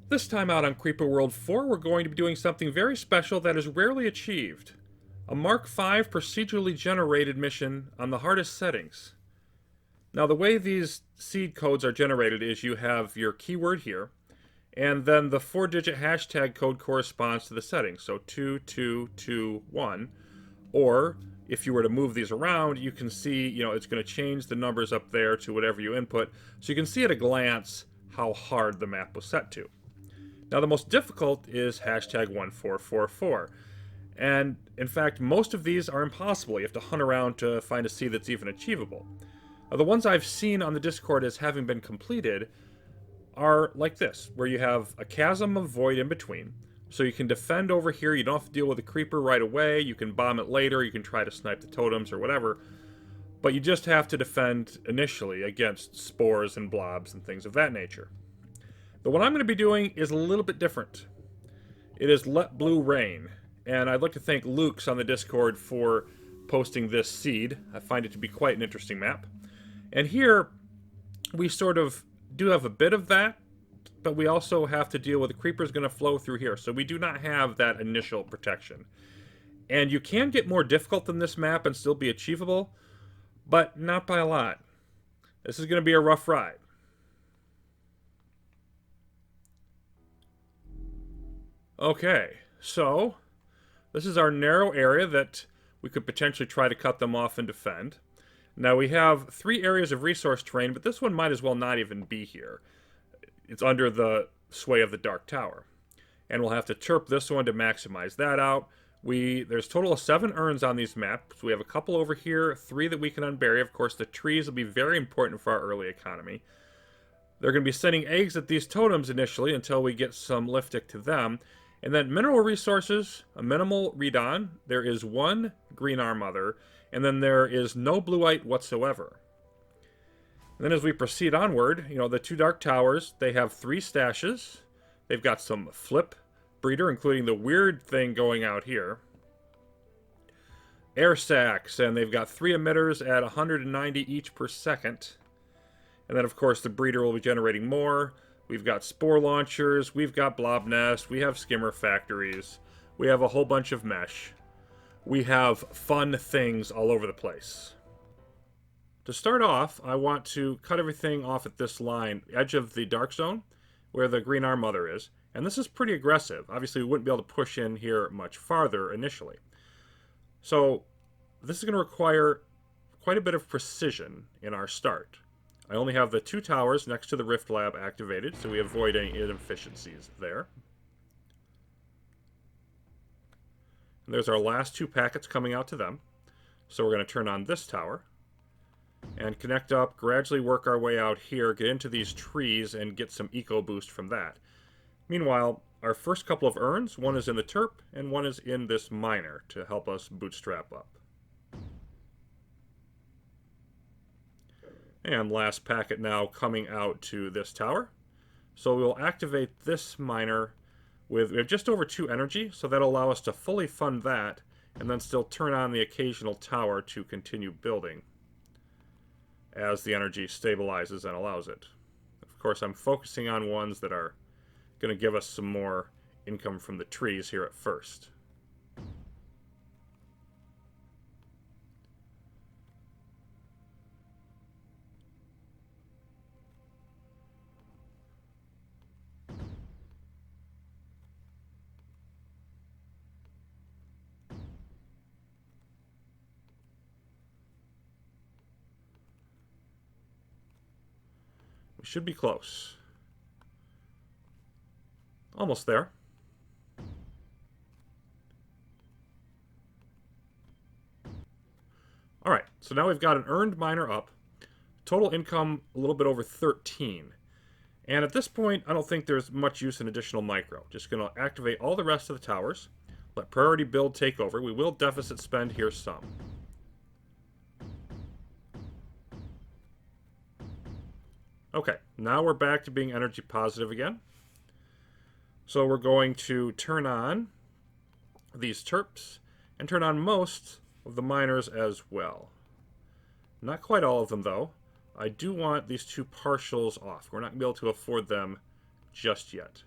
This time out on Creeper World 4, we're going to be doing something very special that is rarely achieved. A Mark V procedurally generated mission on the hardest settings. Now the way these seed codes are generated is you have your keyword here, and then the 4-digit hashtag code corresponds to the setting, so 2221. Or if you were to move these around, you can see, it's going to change the numbers up there to whatever you input, so you can see at a glance how hard the map was set to. Now the most difficult is hashtag 1444. And in fact, most of these are impossible. You have to hunt around to find a seed that's even achievable. Now, the ones I've seen on the Discord as having been completed are like this, where you have a chasm of void in between. So you can defend over here, you don't have to deal with a creeper right away, you can bomb it later, you can try to snipe the totems or whatever. But you just have to defend initially against spores and blobs and things of that nature. The one I'm going to be doing is a little bit different. It is Let Blue Rain, and I'd like to thank Luke's on the Discord for posting this seed. I find it to be quite an interesting map. And here, we sort of do have a bit of that, but we also have to deal with the creepers going to flow through here, so we do not have that initial protection. And you can get more difficult than this map and still be achievable, but not by a lot. This is going to be a rough ride. Okay, so this is our narrow area that we could potentially try to cut them off and defend. Now we have 3 areas of resource terrain, but this one might as well not even be here. It's under the sway of the Dark Tower. And we'll have to chirp this one to maximize that out. There's a total of 7 urns on these maps. We have a couple over here, 3 that we can unbury. Of course, the trees will be very important for our early economy. They're going to be sending eggs at these totems initially until we get some liftic to them. And then mineral resources, a minimal read-on. There is 1 green Mother, and then there is no blueite whatsoever. And then as we proceed onward, the 2 Dark Towers, they have 3 stashes. They've got some flip breeder, including the weird thing going out here. Air sacs, and they've got 3 emitters at 190 each per second. And then, of course, the breeder will be generating more. We've got spore launchers, we've got blob nests, we have skimmer factories, we have a whole bunch of mesh. We have fun things all over the place. To start off, I want to cut everything off at this line, edge of the dark zone, where the green Mother is. And this is pretty aggressive. Obviously, we wouldn't be able to push in here much farther initially. So, this is going to require quite a bit of precision in our start. I only have the 2 towers next to the Rift Lab activated, so we avoid any inefficiencies there. And there's our last 2 packets coming out to them. So we're going to turn on this tower and connect up, gradually work our way out here, get into these trees, and get some eco boost from that. Meanwhile, our first couple of urns, one is in the Terp, and one is in this miner to help us bootstrap up. And last packet now coming out to this tower. So we'll activate this miner we have just over 2 energy, so that'll allow us to fully fund that, and then still turn on the occasional tower to continue building as the energy stabilizes and allows it. Of course, I'm focusing on ones that are going to give us some more income from the trees here at first. We should be close. Almost there. Alright, so now we've got an earned miner up. Total income a little bit over 13. And at this point, I don't think there's much use in additional micro. Just going to activate all the rest of the towers. Let priority build take over. We will deficit spend here some. Okay, now we're back to being energy positive again. So we're going to turn on these terps and turn on most of the miners as well. Not quite all of them, though. I do want these 2 partials off. We're not going to be able to afford them just yet.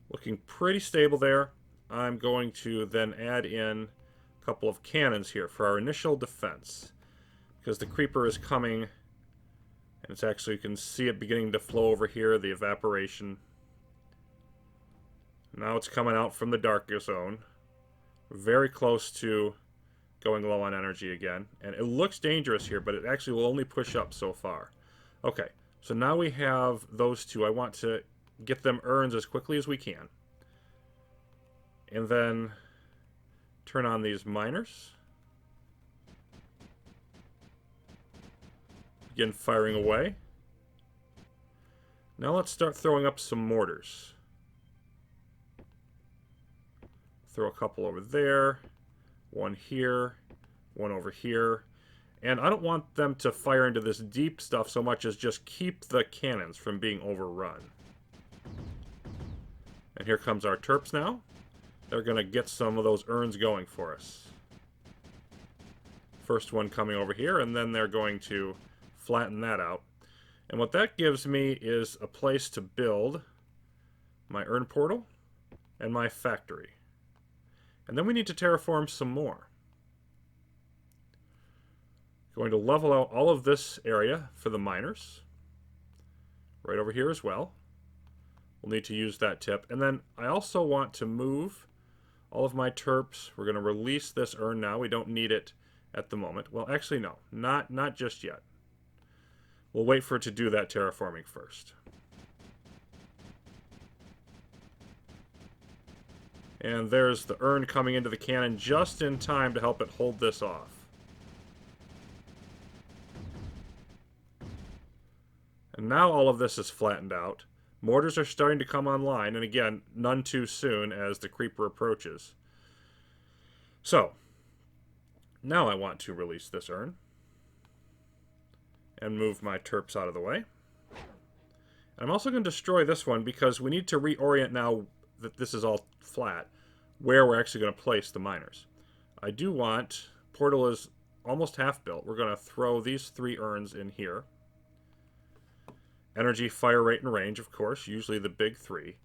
Looking pretty stable there. I'm going to then add in a couple of cannons here for our initial defense. Because the creeper is coming, and it's actually, you can see it beginning to flow over here, the evaporation. Now it's coming out from the dark zone. Very close to going low on energy again. And it looks dangerous here, but it actually will only push up so far. Okay, so now we have those two. I want to get them urns as quickly as we can. And then turn on these miners. Begin firing away. Now let's start throwing up some mortars. Throw a couple over there, one here, one over here. And I don't want them to fire into this deep stuff so much as just keep the cannons from being overrun. And here comes our Terps now. They're going to get some of those urns going for us. First one coming over here, and then they're going to flatten that out. And what that gives me is a place to build my urn portal and my factory. And then we need to terraform some more. Going to level out all of this area for the miners. Right over here as well. We'll need to use that tip. And then I also want to move all of my terps. We're going to release this urn now. We don't need it at the moment. Well, actually, no. Not just yet. We'll wait for it to do that terraforming first. And there's the urn coming into the cannon just in time to help it hold this off. And now all of this is flattened out. Mortars are starting to come online, and again, none too soon as the creeper approaches. So, now I want to release this urn. And move my terps out of the way. I'm also going to destroy this one because we need to reorient now that this is all flat, where we're actually going to place the miners. I do want, portal is almost half built. We're going to throw these 3 urns in here. Energy, fire rate, and range, of course, usually the big 3.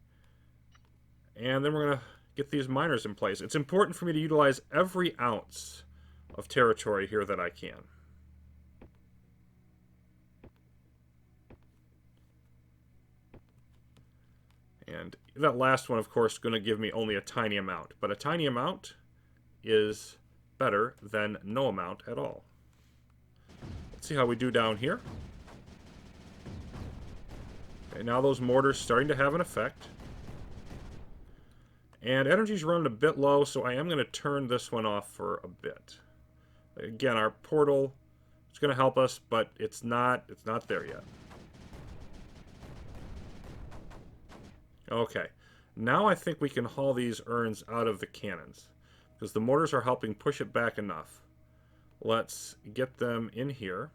And then we're going to get these miners in place. It's important for me to utilize every ounce of territory here that I can. And that last one, of course, is going to give me only a tiny amount. But a tiny amount is better than no amount at all. Let's see how we do down here. Okay, now those mortars starting to have an effect. And energy's running a bit low, so I am going to turn this one off for a bit. Again, our portal is going to help us, but it's not there yet. Okay, now I think we can haul these urns out of the cannons, because the mortars are helping push it back enough. Let's get them in here.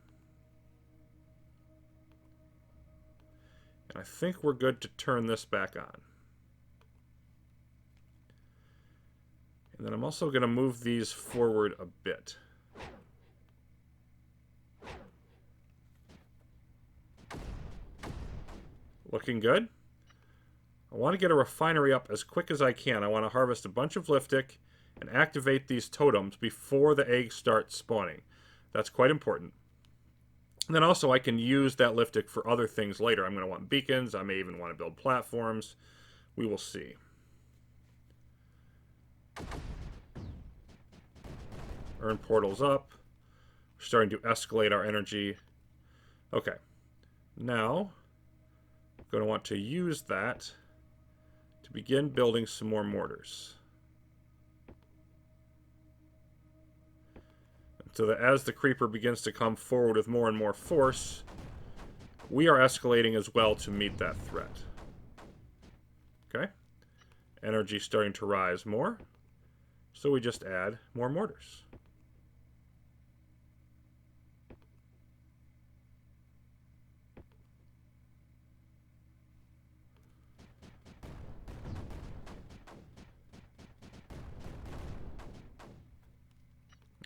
And I think we're good to turn this back on. And then I'm also going to move these forward a bit. Looking good. I want to get a refinery up as quick as I can. I want to harvest a bunch of liftic and activate these totems before the eggs start spawning. That's quite important. And then also I can use that liftic for other things later. I'm going to want beacons. I may even want to build platforms. We will see. Urn portals up. We're starting to escalate our energy. Okay. Now, I'm going to want to use that to begin building some more mortars. So that as the creeper begins to come forward with more and more force, we are escalating as well to meet that threat. Okay? Energy starting to rise more, so we just add more mortars.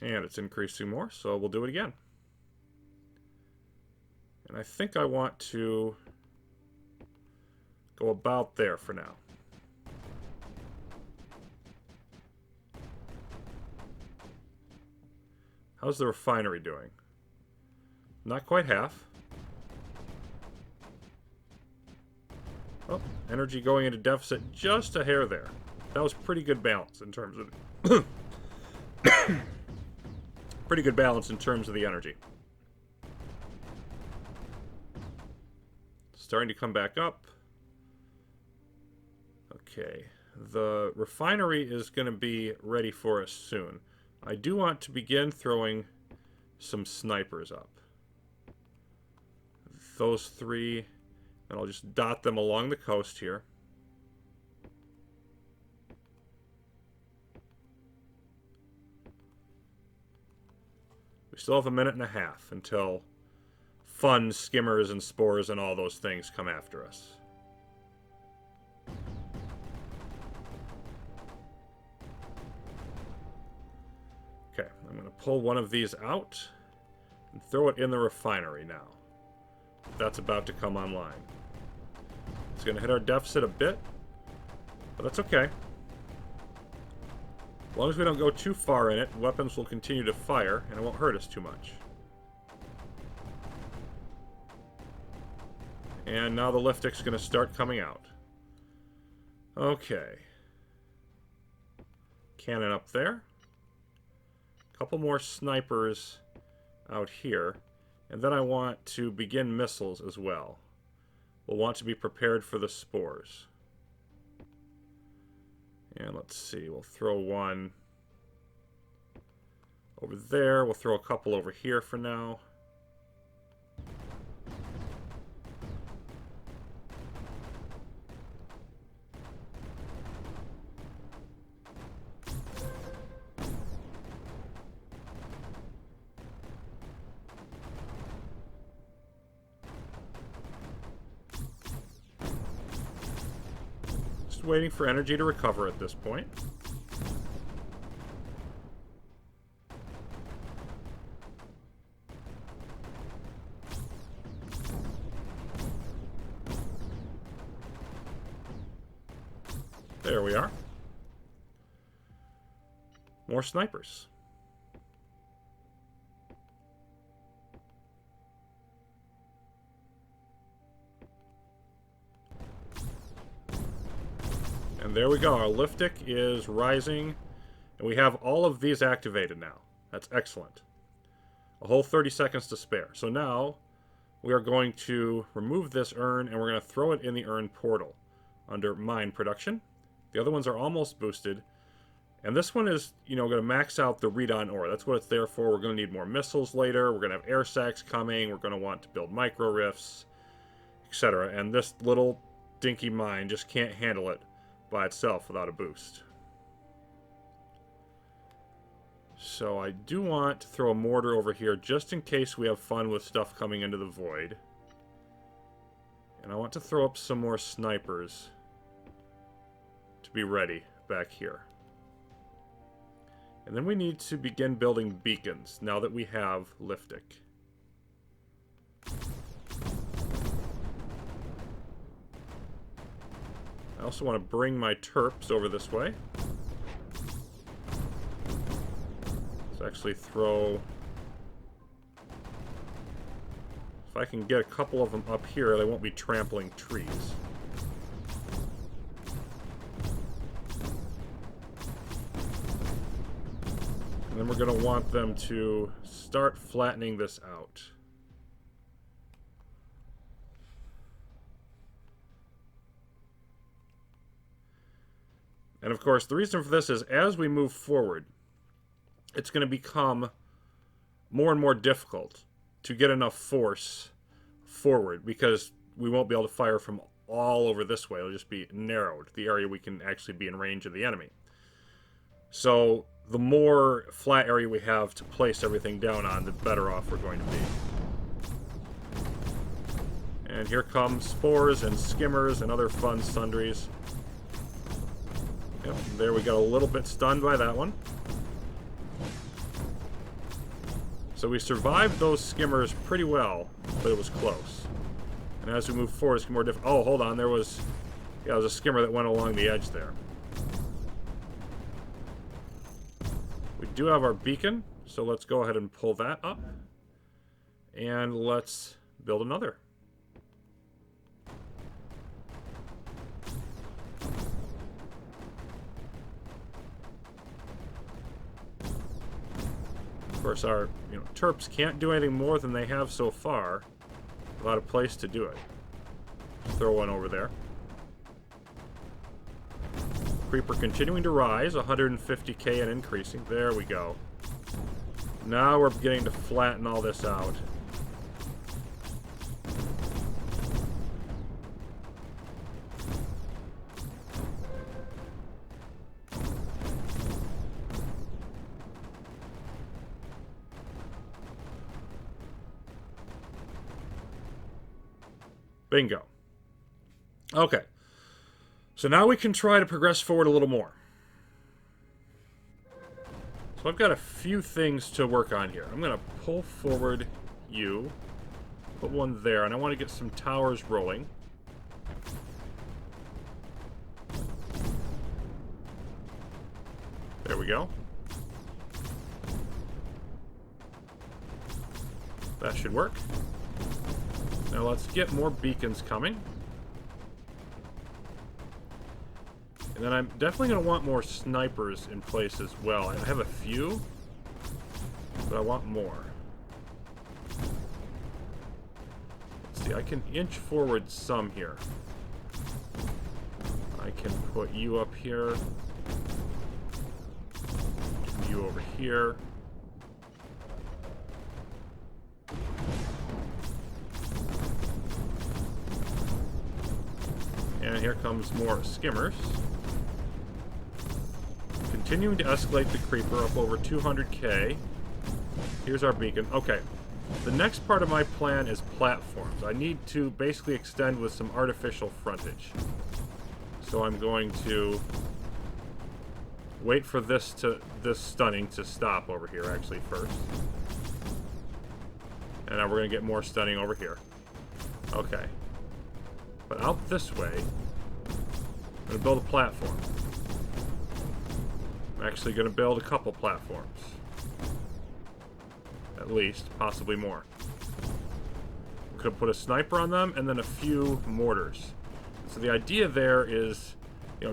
And it's increasing more, so we'll do it again. And I think I want to go about there for now. How's the refinery doing? Not quite half. Oh, energy going into deficit just a hair there. That was pretty good balance in terms of... pretty good balance in terms of the energy. Starting to come back up. Okay. The refinery is going to be ready for us soon. I do want to begin throwing some snipers up. Those three, and I'll just dot them along the coast here. We still have a minute and a half until fun skimmers and spores and all those things come after us. Okay, I'm going to pull one of these out and throw it in the refinery now. That's about to come online. It's going to hit our deficit a bit, but that's okay. As long as we don't go too far in it, weapons will continue to fire, and it won't hurt us too much. And now the liftic's going to start coming out. Okay. Cannon up there. A couple more snipers out here. And then I want to begin missiles as well. We'll want to be prepared for the spores. And let's see, we'll throw one over there. We'll throw a couple over here for now. Waiting for energy to recover at this point. There we are. More snipers. And there we go. Our liftic is rising. And we have all of these activated now. That's excellent. A whole 30 seconds to spare. So now we are going to remove this urn and we're going to throw it in the urn portal under mine production. The other ones are almost boosted. And this one is, going to max out the read-on ore. That's what it's there for. We're going to need more missiles later. We're going to have air sacs coming. We're going to want to build micro rifts, etc. And this little dinky mine just can't handle it by itself without a boost. So I do want to throw a mortar over here just in case we have fun with stuff coming into the void. And I want to throw up some more snipers to be ready back here. And then we need to begin building beacons now that we have Liftic. I also want to bring my terps over this way. Let's actually throw... If I can get a couple of them up here, they won't be trampling trees. And then we're going to want them to start flattening this out. And of course, the reason for this is as we move forward, it's going to become more and more difficult to get enough force forward because we won't be able to fire from all over this way. It'll just be narrowed, the area we can actually be in range of the enemy. So the more flat area we have to place everything down on, the better off we're going to be. And here come spores and skimmers and other fun sundries. Yep, there we got a little bit stunned by that one. So we survived those skimmers pretty well, but it was close. And as we move forward, it's more difficult. Oh, hold on, there was a skimmer that went along the edge there. We do have our beacon, So let's go ahead and pull that up. And let's build another. Of course, our Terps can't do anything more than they have so far without a place to do it. Throw one over there. Creeper continuing to rise, 150k and increasing. There we go. Now we're beginning to flatten all this out. Bingo. Okay. So now we can try to progress forward a little more. So I've got a few things to work on here. I'm going to pull forward you. Put one there, and I want to get some towers rolling. There we go. That should work. Now let's get more beacons coming. And then I'm definitely going to want more snipers in place as well. I have a few, but I want more. Let's see, I can inch forward some here. I can put you up here. You over here. And here comes more skimmers. Continuing to escalate the creeper up over 200k. Here's our beacon. Okay. The next part of my plan is platforms. I need to basically extend with some artificial frontage. So I'm going to wait for this stunning to stop over here actually first. And now we're going to get more stunning over here. Okay. But out this way, I'm going to build a platform. I'm actually going to build a couple platforms. At least, possibly more. We could put a sniper on them and then a few mortars. So the idea there is,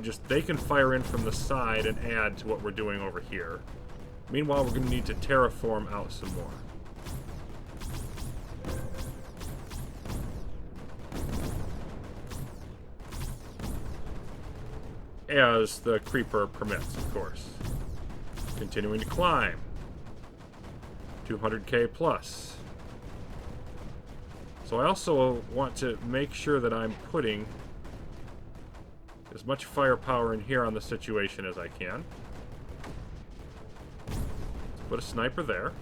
just they can fire in from the side and add to what we're doing over here. Meanwhile, we're going to need to terraform out some more. As the creeper permits, of course. Continuing to climb. 200k plus. So I also want to make sure that I'm putting as much firepower in here on the situation as I can. Put a sniper there.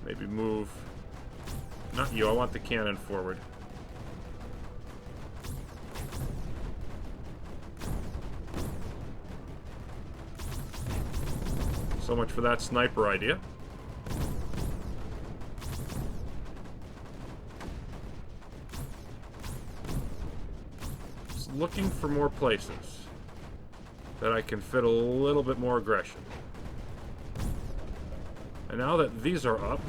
Maybe move... Not you, I want the cannon forward. So much for that sniper idea. Just looking for more places that I can fit a little bit more aggression. And now that these are up,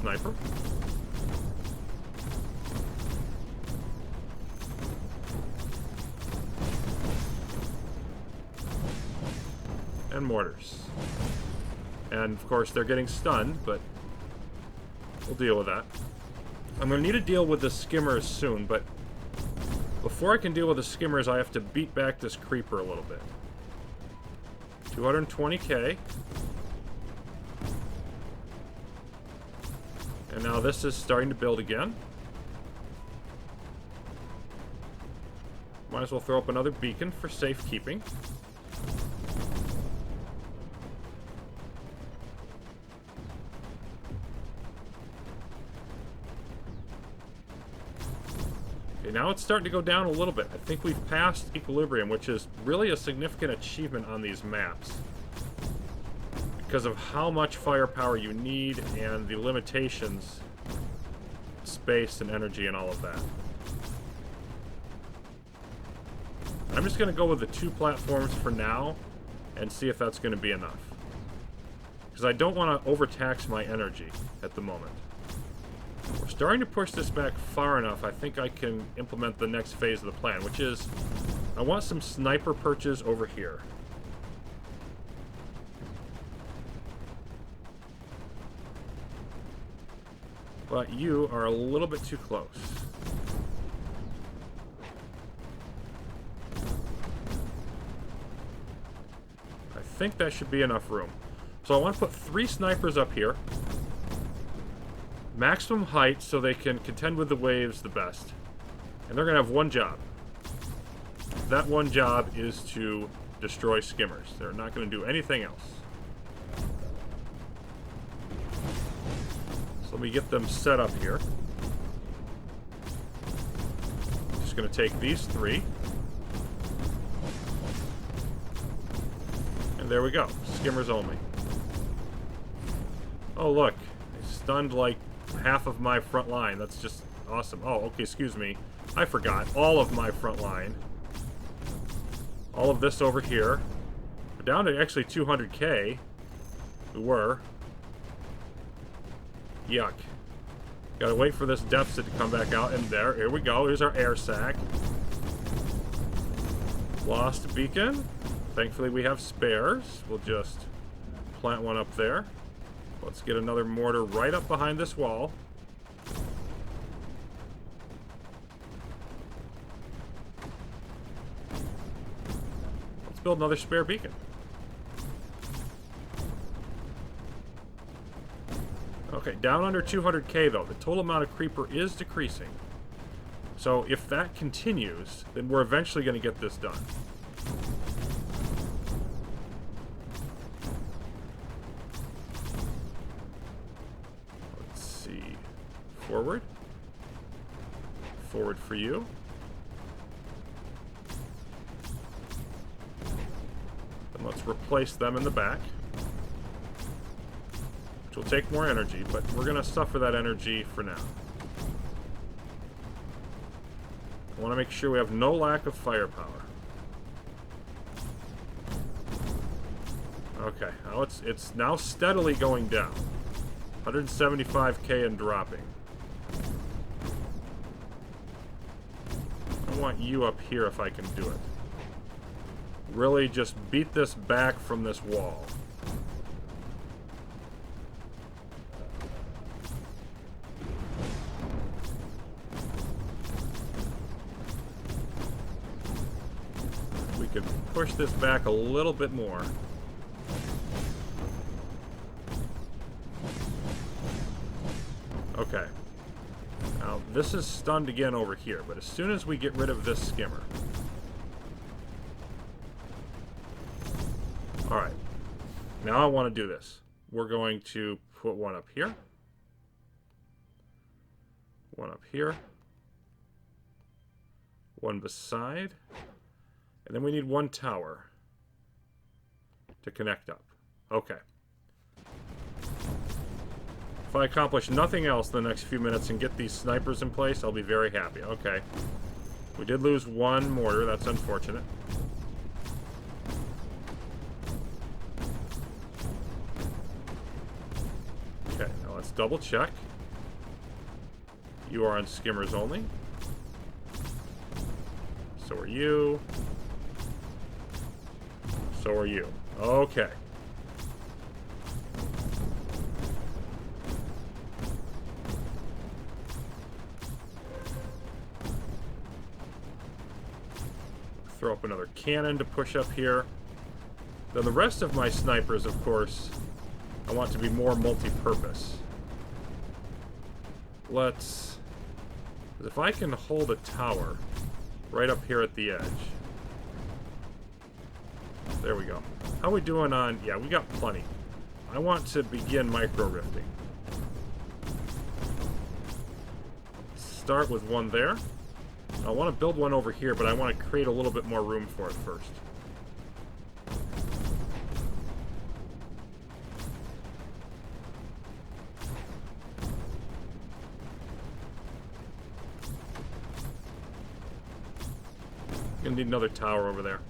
sniper. And mortars. And of course they're getting stunned, but we'll deal with that. I'm going to need to deal with the skimmers soon, but before I can deal with the skimmers, I have to beat back this creeper a little bit. 220k. And now this is starting to build again. Might as well throw up another beacon for safekeeping. Now it's starting to go down a little bit. I think we've passed equilibrium, which is really a significant achievement on these maps. Because of how much firepower you need and the limitations, space and energy and all of that. I'm just going to go with the 2 platforms for now and see if that's going to be enough. Because I don't want to overtax my energy at the moment. We're starting to push this back far enough. I think I can implement the next phase of the plan, which is I want some sniper perches over here. But you are a little bit too close. I think that should be enough room. So I want to put 3 snipers up here. Maximum height so they can contend with the waves the best. And they're going to have one job. That one job is to destroy skimmers. They're not going to do anything else. So let me get them set up here. Just going to take these 3. And there we go. Skimmers only. Oh, look. They stunned like half of my front line. That's just awesome. Oh, okay, excuse me. I forgot. All of my front line. All of this over here. We're down to actually 200k. We were. Yuck. Gotta wait for this deficit to come back out. And there, here we go. Here's our air sac. Lost a beacon. Thankfully we have spares. We'll just plant one up there. Let's get another mortar right up behind this wall. Let's build another spare beacon. Okay, down under 200k though. The total amount of creeper is decreasing. So if that continues, then we're eventually going to get this done. Forward. Forward for you. Then let's replace them in the back. Which will take more energy, but we're going to suffer that energy for now. I want to make sure we have no lack of firepower. Okay, now it's now steadily going down. 175k and dropping. I want you up here if I can do it. Really just beat this back from this wall. We could push this back a little bit more. Okay. Now, this is stunned again over here, but as soon as we get rid of this skimmer... Alright. Now I want to do this. We're going to put one up here. One up here. One beside. And then we need one tower to connect up. Okay. If I accomplish nothing else in the next few minutes and get these snipers in place, I'll be very happy. Okay. We did lose one mortar. That's unfortunate. Okay, now let's double check. You are on skimmers only. So are you. So are you. Okay. Throw up another cannon to push up here. Then the rest of my snipers, of course, I want to be more multi-purpose. Let's... If I can hold a tower right up here at the edge. There we go. How are we doing on... Yeah, we got plenty. I want to begin micro-rifting. Start with one there. I want to build one over here, but I want to create a little bit more room for it first. I'm Gonna need another tower over there.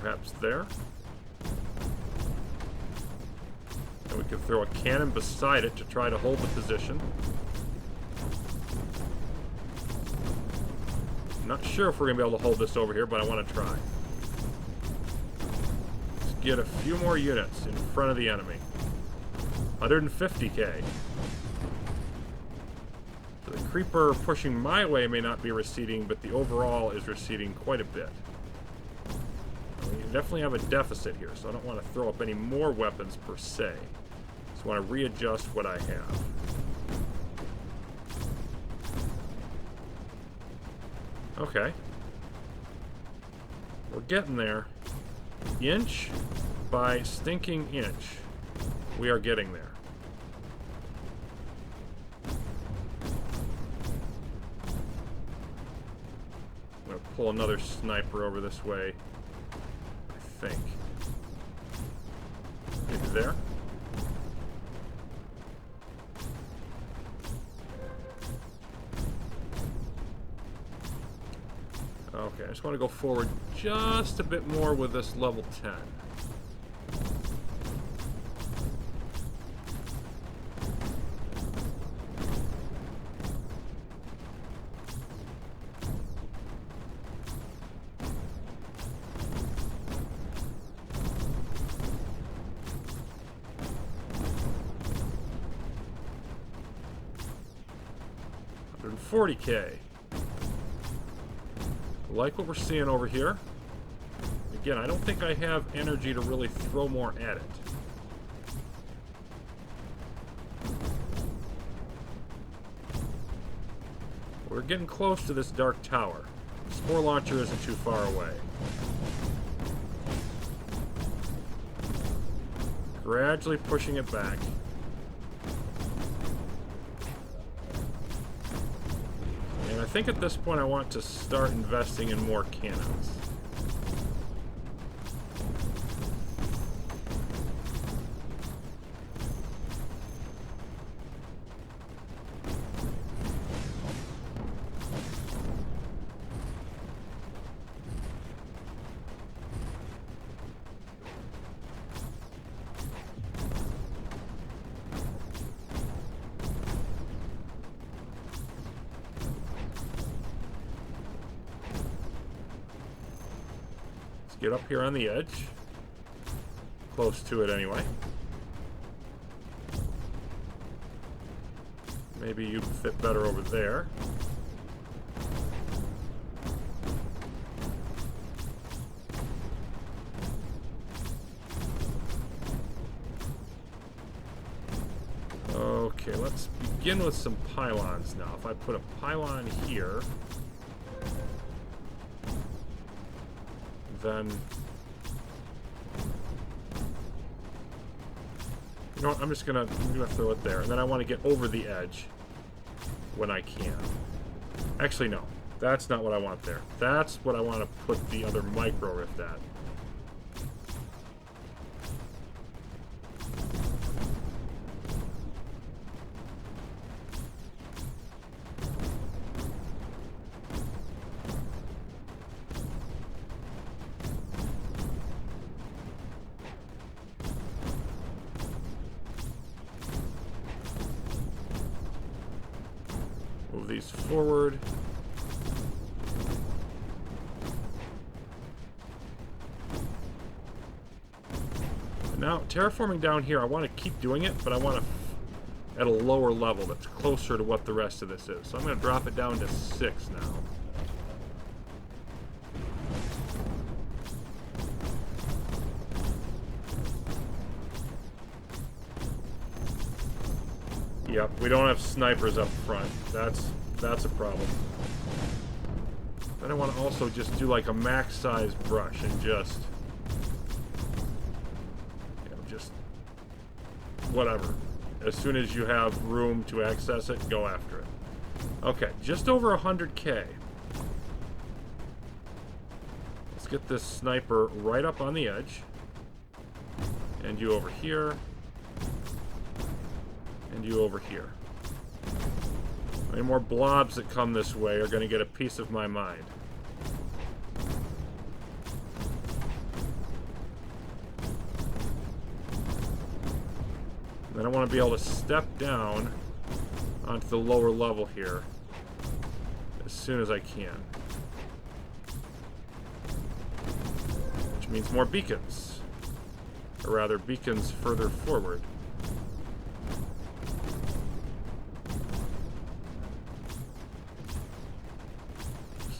Perhaps there. And we can throw a cannon beside it to try to hold the position. Not sure if we're going to be able to hold this over here, but I want to try. Let's get a few more units in front of the enemy. 150k. So the creeper pushing my way may not be receding, but the overall is receding quite a bit. We definitely have a deficit here, so I don't want to throw up any more weapons per se. Just want to readjust what I have. Okay. We're getting there. Inch by stinking inch. We are getting there. I'm going to pull another sniper over this way. I think. Maybe there. Okay, I just want to go forward just a bit more with this level 10. $140k. Like what we're seeing over here. Again, I don't think I have energy to really throw more at it. We're getting close to this dark tower. The spore launcher isn't too far away. Gradually pushing it back. I think at this point I want to start investing in more cannons. Get up here on the edge. Close to it anyway. Maybe you'd fit better over there. Okay, let's begin with some pylons now. If I put a pylon here, then, you know what, I'm gonna throw it there, and then I want to get over the edge when I can. Actually, no, that's not what I want there. That's what I want to put the other micro rift at. Move these forward. And now, terraforming down here, I want to keep doing it, but I want to at a lower level that's closer to what the rest of this is. So I'm going to drop it down to 6 now. Yep, we don't have snipers up front. That's a problem. Then I want to also just do like a max size brush and just, you know, just whatever. As soon as you have room to access it, go after it. Okay, just over 100k. Let's get this sniper right up on the edge. And you over here. And you over here. Any more blobs that come this way are going to get a piece of my mind. Then I want to be able to step down onto the lower level here as soon as I can. Which means more beacons. Or rather, beacons further forward.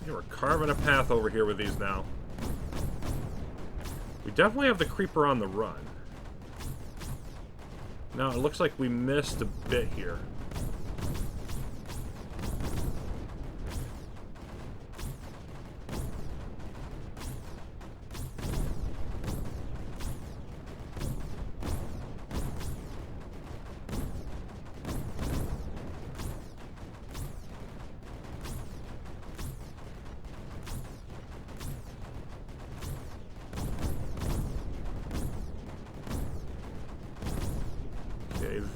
So we're carving a path over here with these now. We definitely have the creeper on the run. Now, it looks like we missed a bit here.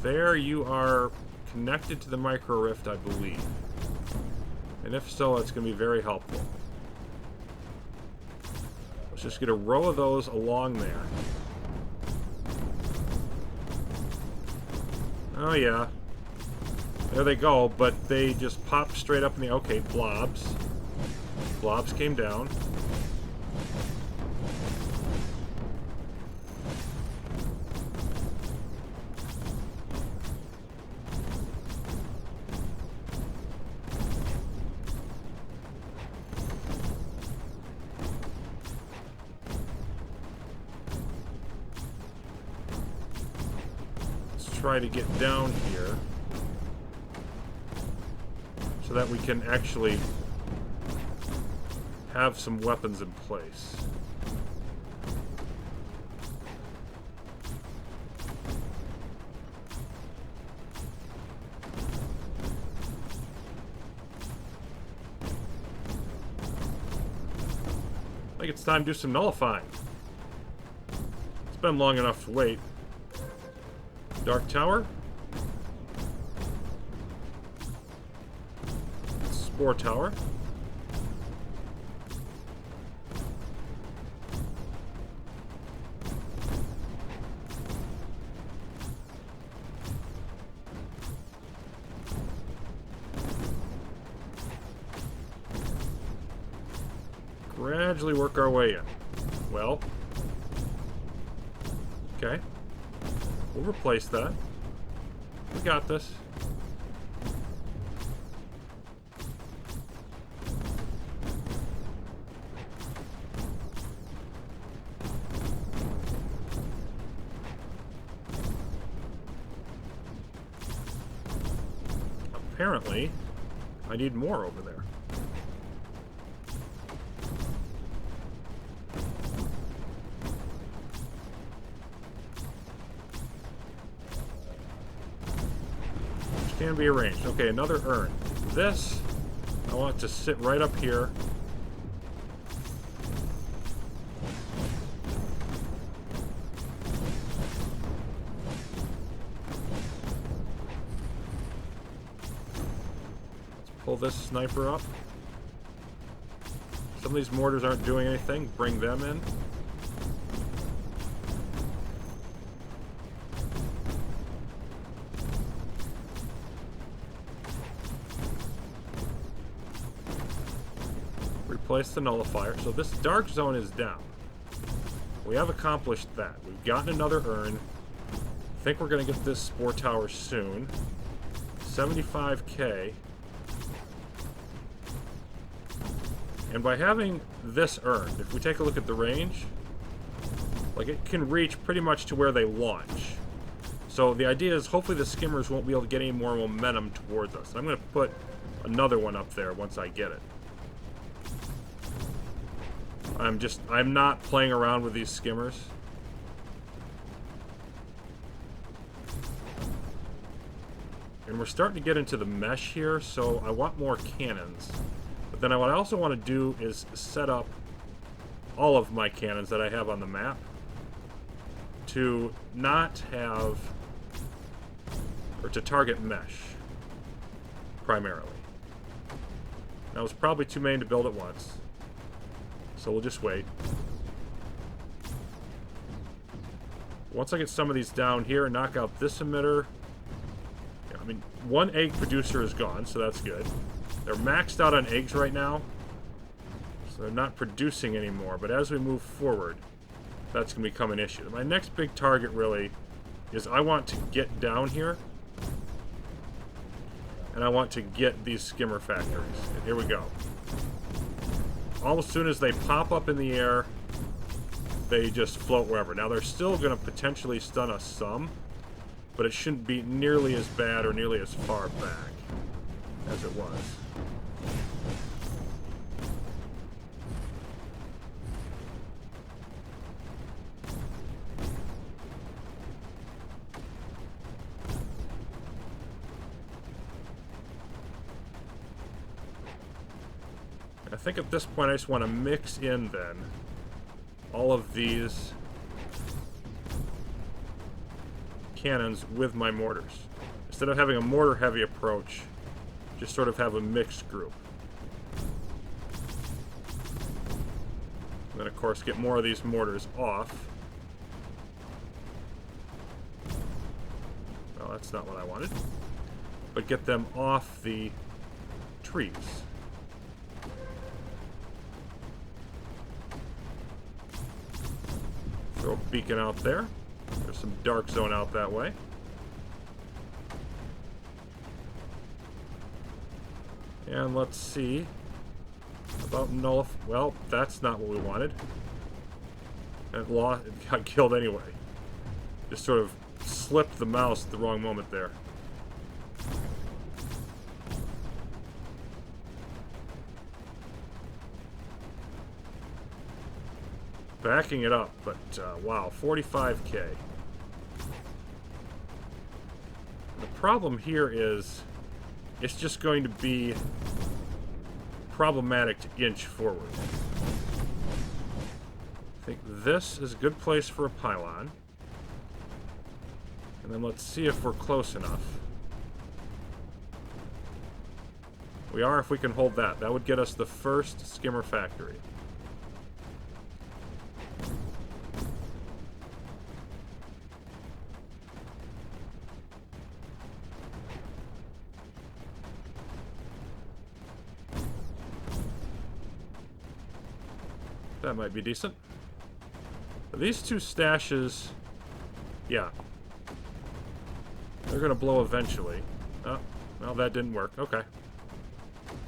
There you are connected to the micro rift, I believe. And if so, it's going to be very helpful. Let's just get a row of those along there. Oh yeah. There they go, but they just pop straight up in the... Okay, blobs. Blobs came down. Try to get down here so that we can actually have some weapons in place. I think it's time to do some nullifying. It's been long enough to wait. Dark Tower. Spore Tower. Gradually work our way in. Well. Okay. We'll replace that. We got this. Apparently, I need more over there. Can be arranged. Okay, another urn. This, I want to sit right up here. Let's pull this sniper up. Some of these mortars aren't doing anything. Bring them in. Replace the nullifier. So this dark zone is down. We have accomplished that. We've gotten another urn. I think we're going to get this spore tower soon. 75k. And by having this urn, if we take a look at the range, like it can reach pretty much to where they launch. So the idea is hopefully the skimmers won't be able to get any more momentum towards us. I'm going to put another one up there once I get it. I'm not playing around with these skimmers. And we're starting to get into the mesh here, so I want more cannons. But then what I also want to do is set up all of my cannons that I have on the map to not have, or to target mesh. primarily. That was probably too many to build at once. So we'll just wait. Once I get some of these down here and knock out this emitter... Yeah, I mean, one egg producer is gone, so that's good. They're maxed out on eggs right now. So they're not producing anymore. But as we move forward, that's going to become an issue. My next big target, really, is I want to get down here. And I want to get these skimmer factories. And here we go. All as soon as they pop up in the air, they just float wherever. Now, they're still going to potentially stun us some, but it shouldn't be nearly as bad or nearly as far back as it was. I think at this point I just want to mix in then all of these cannons with my mortars. Instead of having a mortar heavy approach, just sort of have a mixed group. And then of course get more of these mortars off. Well, that's not what I wanted. But get them off the trees. Throw a beacon out there. There's some dark zone out that way. And let's see about nullify. Well, that's not what we wanted. It got killed anyway. Just sort of slipped the mouse at the wrong moment there. Backing it up, but wow, 45k. The problem here is it's just going to be problematic to inch forward. I think this is a good place for a pylon. And then let's see if we're close enough. We are if we can hold that. That would get us the first skimmer factory. That might be decent. But these two stashes, yeah, they're gonna blow eventually. Oh, well, that didn't work. Okay,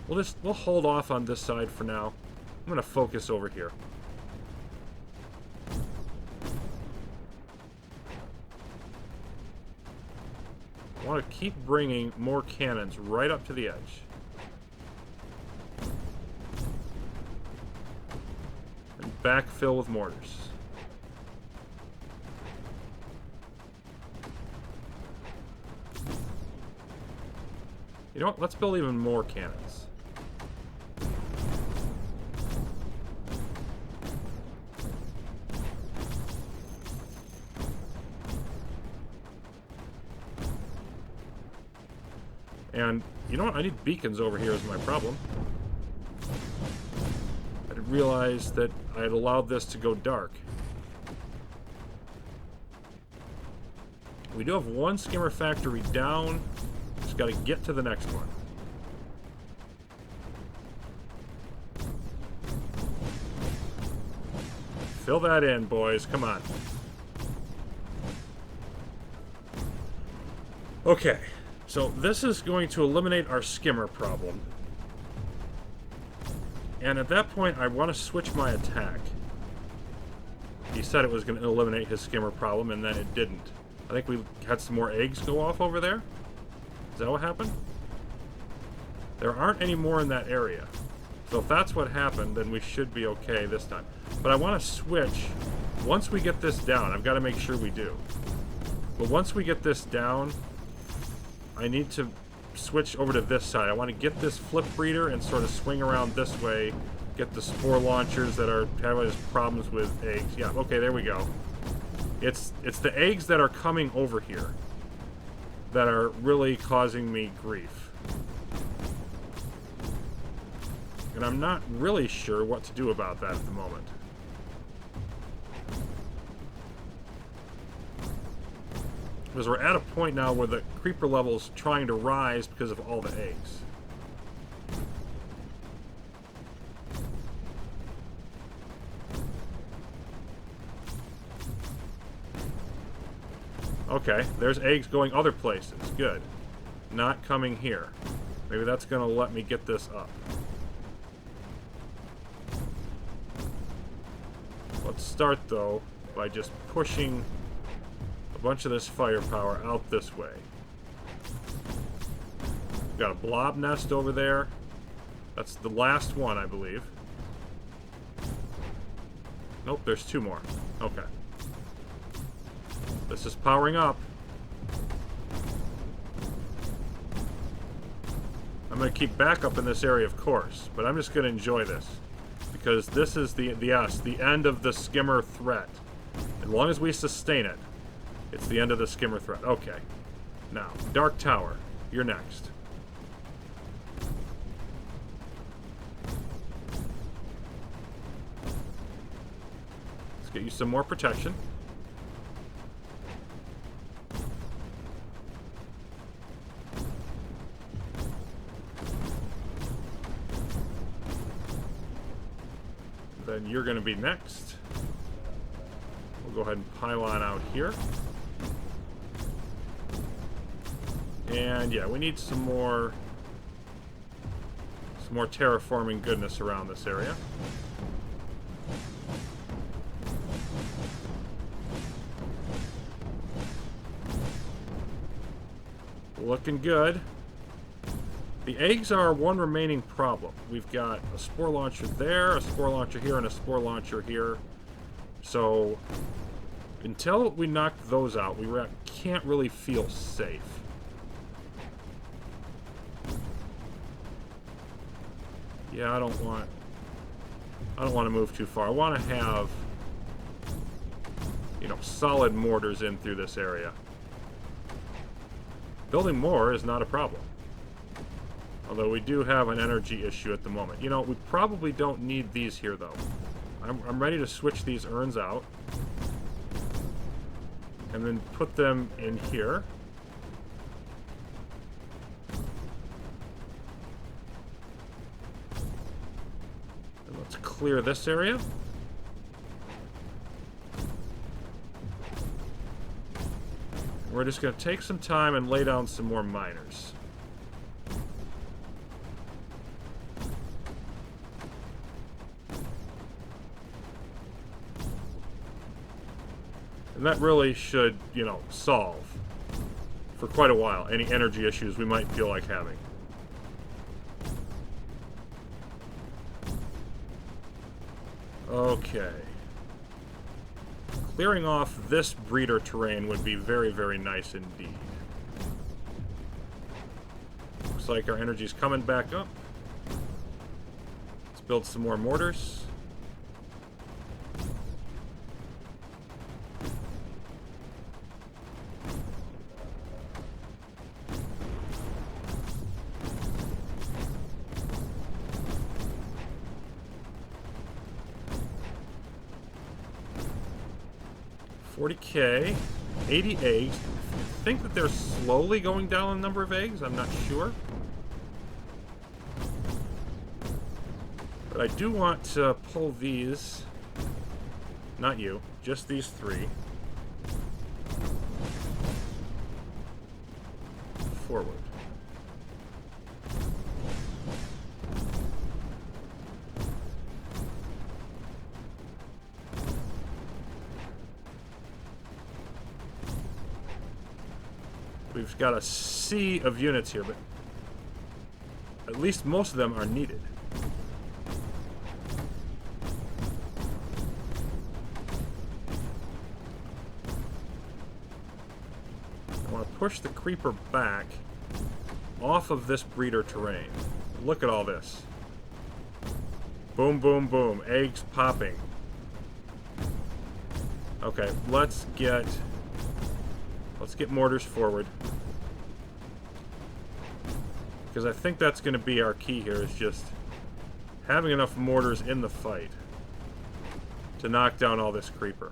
we'll hold off on this side for now. I'm gonna focus over here. I want to keep bringing more cannons right up to the edge. Backfill with mortars. You know what? Let's build even more cannons. And you know what? I need beacons over here is my problem. I didn't realize that I had allowed this to go dark. We do have one skimmer factory down. Just got to get to the next one. Fill that in, boys. Come on. Okay. So this is going to eliminate our skimmer problem. And at that point, I want to switch my attack. He said it was going to eliminate his skimmer problem, and then it didn't. I think we had some more eggs go off over there. Is that what happened? There aren't any more in that area. So if that's what happened, then we should be okay this time. But I want to switch. Once we get this down, I've got to make sure we do. But once we get this down, I need to switch over to this side. I want to get this flip breeder and sort of swing around this way. Get the spore launchers that are having problems with eggs. Yeah, okay, there we go. It's the eggs that are coming over here that are really causing me grief. And I'm not really sure what to do about that at the moment. Because we're at a point now where the creeper level's trying to rise because of all the eggs. Okay, there's eggs going other places. Good. Not coming here. Maybe that's going to let me get this up. Let's start, though, by just pushing a bunch of this firepower out this way. We've got a blob nest over there. That's the last one, I believe. Nope, there's two more. Okay. This is powering up. I'm going to keep backup in this area, of course, but I'm just going to enjoy this. Because this is the end of the skimmer threat. As long as we sustain it, it's the end of the skimmer threat. Okay. Now, Dark Tower, you're next. Let's get you some more protection. Then you're going to be next. We'll go ahead and pylon out here. And yeah, we need some more terraforming goodness around this area. Looking good. The eggs are one remaining problem. We've got a spore launcher there, a spore launcher here, and a spore launcher here. So, until we knock those out, we can't really feel safe. Yeah, I don't want to move too far. I want to have, you know, solid mortars in through this area. Building more is not a problem. Although we do have an energy issue at the moment. You know, we probably don't need these here, though. I'm ready to switch these urns out. And then put them in here. And let's clear this area. We're just going to take some time and lay down some more miners. And that really should, you know, solve for quite a while any energy issues we might feel like having. Okay. Clearing off this breeder terrain would be very, very nice indeed. Looks like our energy's coming back up. Let's build some more mortars. $40K, 80 eggs. I think that they're slowly going down in number of eggs. I'm not sure. But I do want to pull these. Not you, just these three. Forward. We've got a sea of units here, but at least most of them are needed. I want to push the creeper back off of this breeder terrain. Look at all this. Boom, boom, boom. Eggs popping. Okay, let's get mortars forward. Because I think that's going to be our key here, is just having enough mortars in the fight to knock down all this creeper.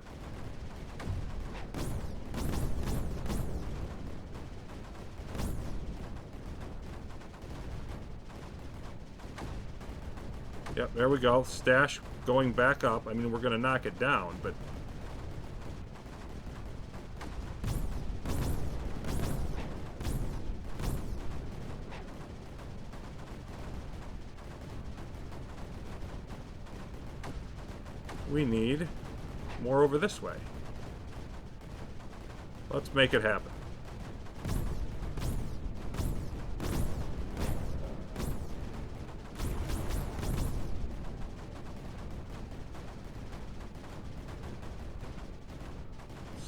Yep, there we go. Stash going back up. I mean, we're going to knock it down, but... we need more over this way. Let's make it happen.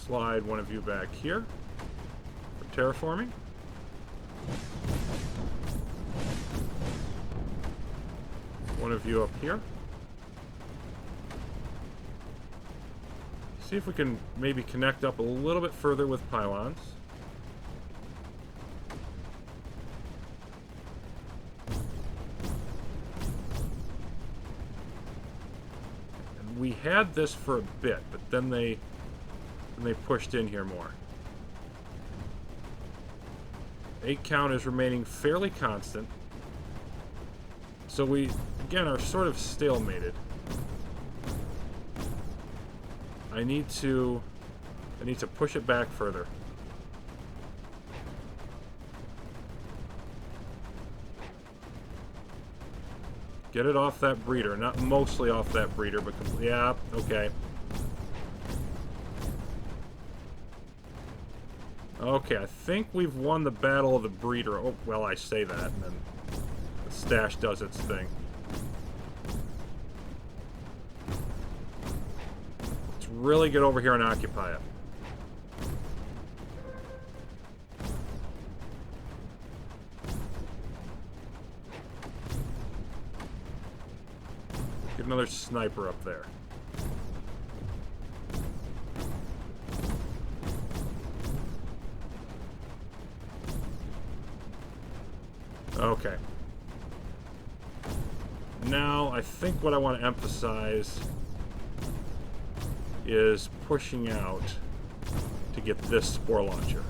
Slide one of you back here for terraforming. One of you up here. See if we can maybe connect up a little bit further with pylons. And we had this for a bit, but then they pushed in here more. 8 count is remaining fairly constant. So we, again, are sort of stalemated. I need to push it back further. Get it off that breeder. Not mostly off that breeder, but... yeah, okay. Okay, I think we've won the battle of the breeder. Oh, well, I say that, and then the stash does its thing. Let's really get over here and occupy it. Get another sniper up there. Okay. Now, I think what I want to emphasize is pushing out to get this spore launcher.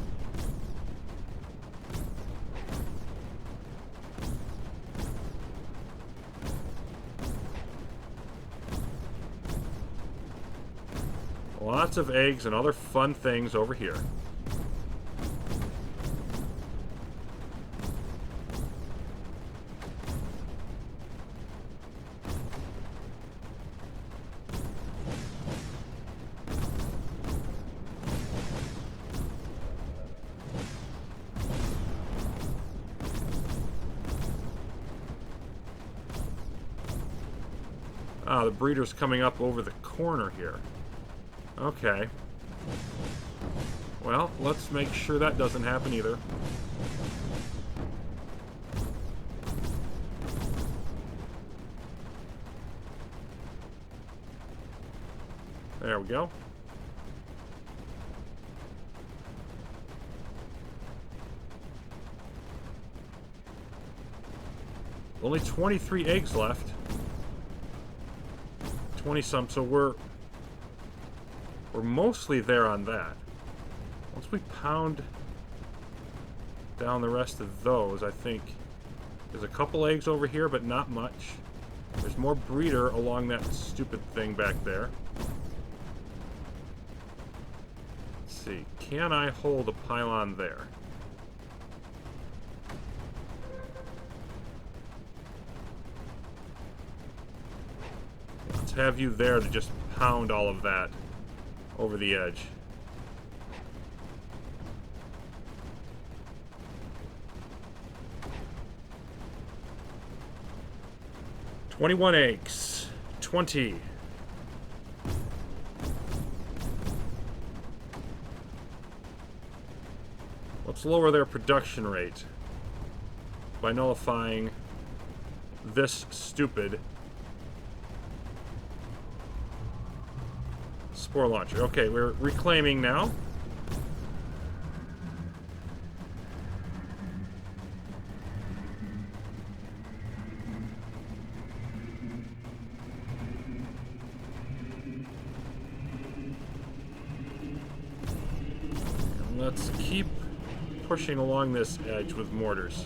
Lots of eggs and other fun things over here. Ah, the breeder's coming up over the corner here. Okay. Well, let's make sure that doesn't happen either. There we go. Only 23 eggs left. 20-some, so we're mostly there on that. Once we pound down the rest of those, I think there's a couple eggs over here, but not much. There's more breeder along that stupid thing back there. Let's see. Can I hold a pylon there? Let's have you there to just pound all of that over the edge. "21 eggs. 20. Let's lower their production rate by nullifying this stupid spore launcher. Okay, we're reclaiming now. Let's keep pushing along this edge with mortars.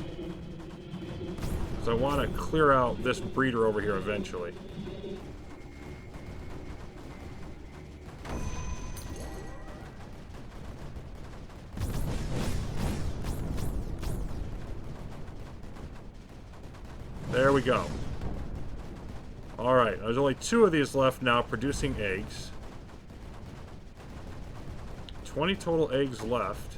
Because I want to clear out this breeder over here eventually. There we go. Alright, there's only 2 of these left now producing eggs. 20 total eggs left.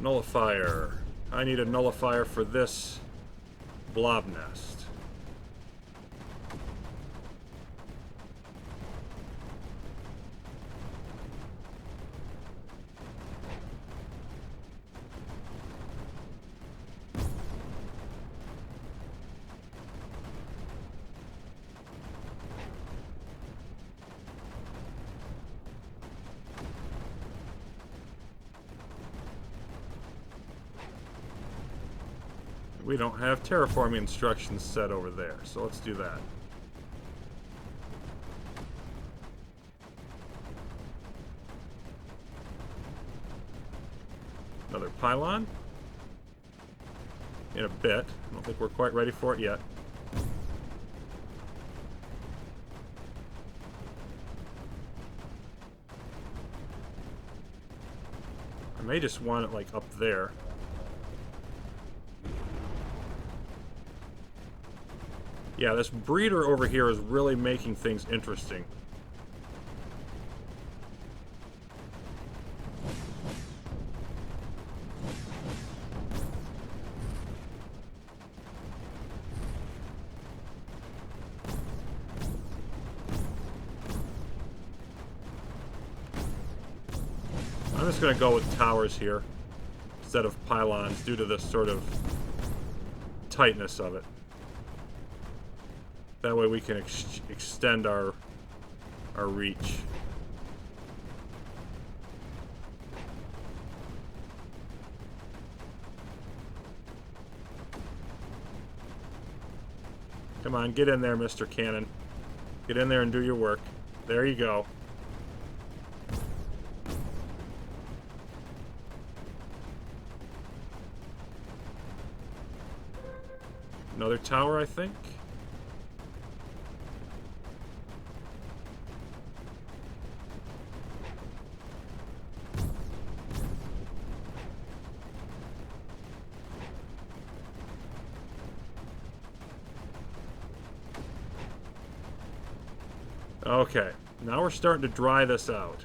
Nullifier. I need a nullifier for this blob nest. We don't have terraforming instructions set over there, so let's do that. Another pylon. In a bit. I don't think we're quite ready for it yet. I may just want it like up there. Yeah, this breeder over here is really making things interesting. I'm just going to go with towers here instead of pylons due to this sort of tightness of it. That way we can extend our reach. Come on, get in there, Mr. Cannon. Get in there and do your work. There you go. Another tower, I think. Okay, now we're starting to dry this out.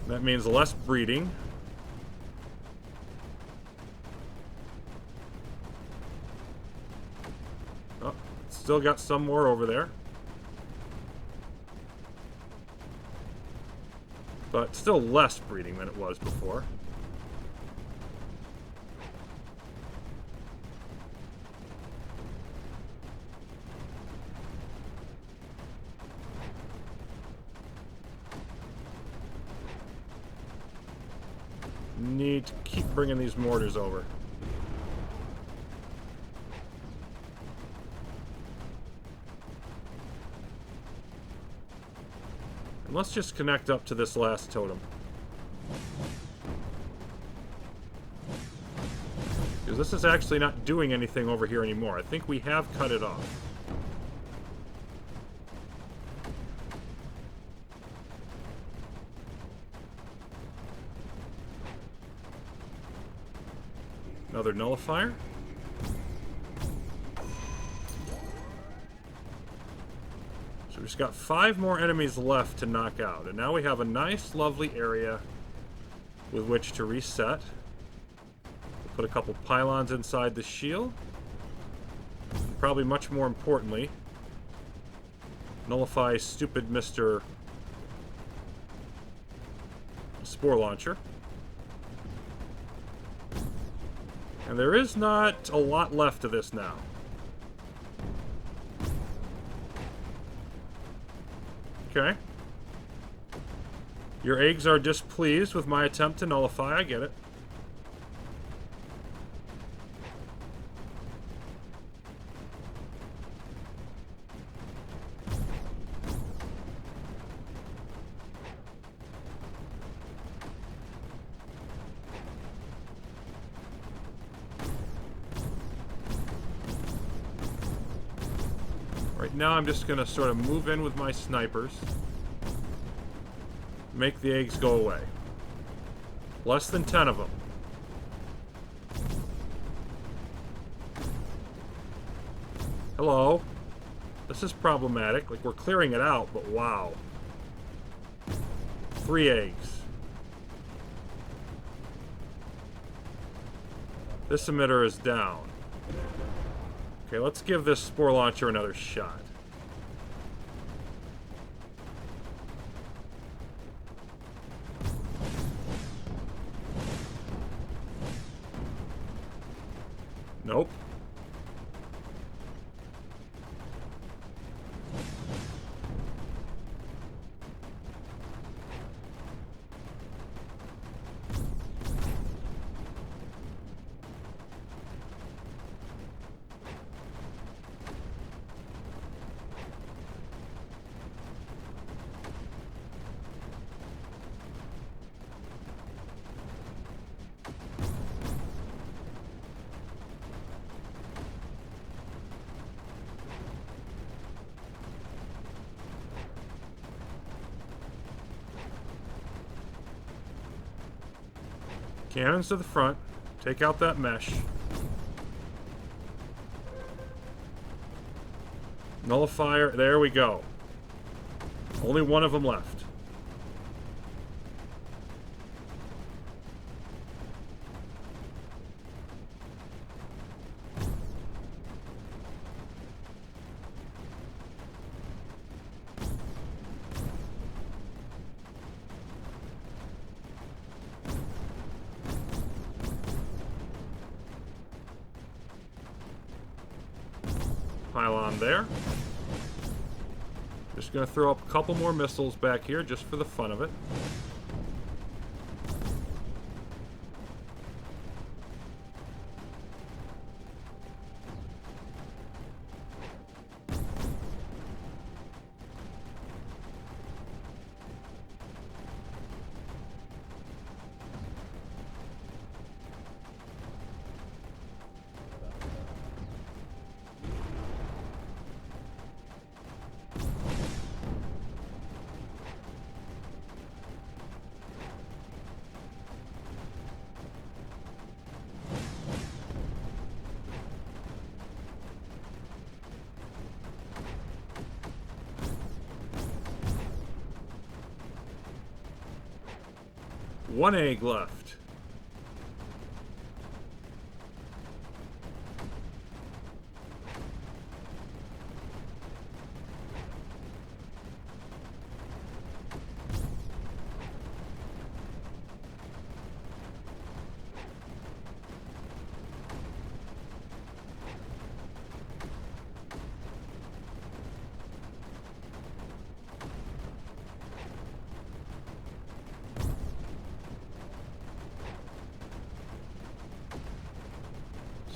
That means less breeding. Oh, still got some more over there. But still less breeding than it was before. Need to keep bringing these mortars over. And let's just connect up to this last totem. Because this is actually not doing anything over here anymore. I think we have cut it off. Another nullifier. So we've just got 5 more enemies left to knock out. And now we have a nice, lovely area with which to reset. We'll put a couple pylons inside the shield. And probably much more importantly, Nullify stupid Mr. Spore Launcher. And there is not a lot left of this now. Okay. Your eggs are displeased with my attempt to nullify. I get it. Right now I'm just going to sort of move in with my snipers. Make the eggs go away. Less than 10 of them. Hello. This is problematic. Like, we're clearing it out, but wow. 3 eggs. This emitter is down. Okay, let's give this spore launcher another shot. Nope. Cannons to the front. Take out that mesh. Nullifier. There we go. Only one of them left. Pylon there. Just gonna throw up a couple more missiles back here just for the fun of it. One egg left.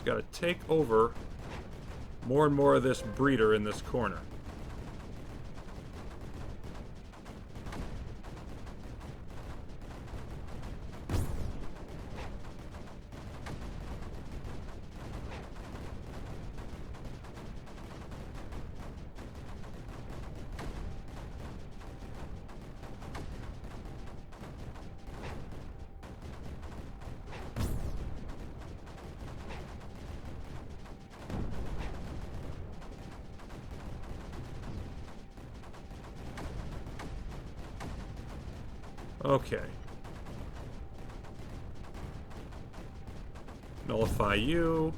Got to take over more and more of this breeder in this corner. Okay. Nullify you.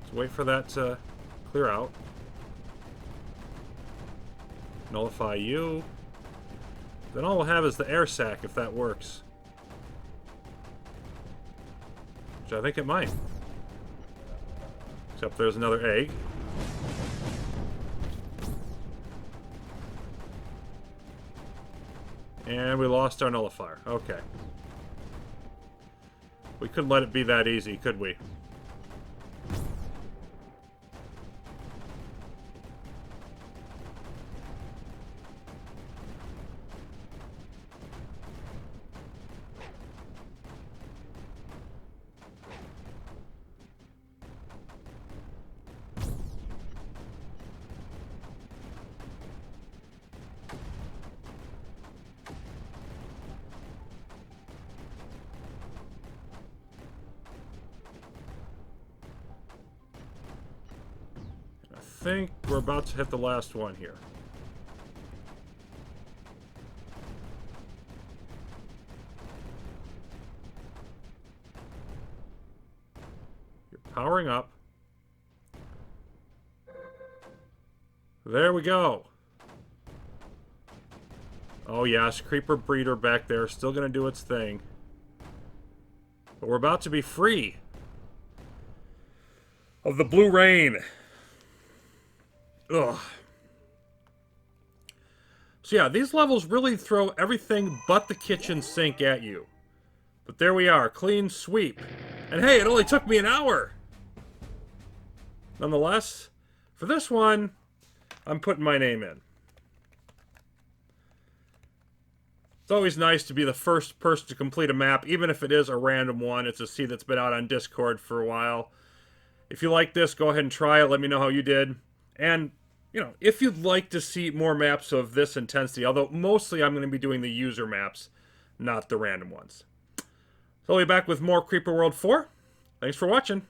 Let's wait for that to clear out. Nullify you. Then all we'll have is the air sac if that works. Which I think it might. Except there's another egg. And we lost our nullifier. Okay. We couldn't let it be that easy, could we? I think we're about to hit the last one here. You're powering up. There we go. Oh yes, creeper breeder back there, still gonna do its thing. But we're about to be free of the blue rain. Ugh. So yeah, these levels really throw everything but the kitchen sink at you. But there we are, clean sweep. And hey, it only took me an hour! Nonetheless, for this one, I'm putting my name in. It's always nice to be the first person to complete a map, even if it is a random one. It's a seed that's been out on Discord for a while. If you like this, go ahead and try it. Let me know how you did. And, you know, if you'd like to see more maps of this intensity, although mostly I'm going to be doing the user maps, not the random ones. So I'll be back with more Creeper World 4. Thanks for watching.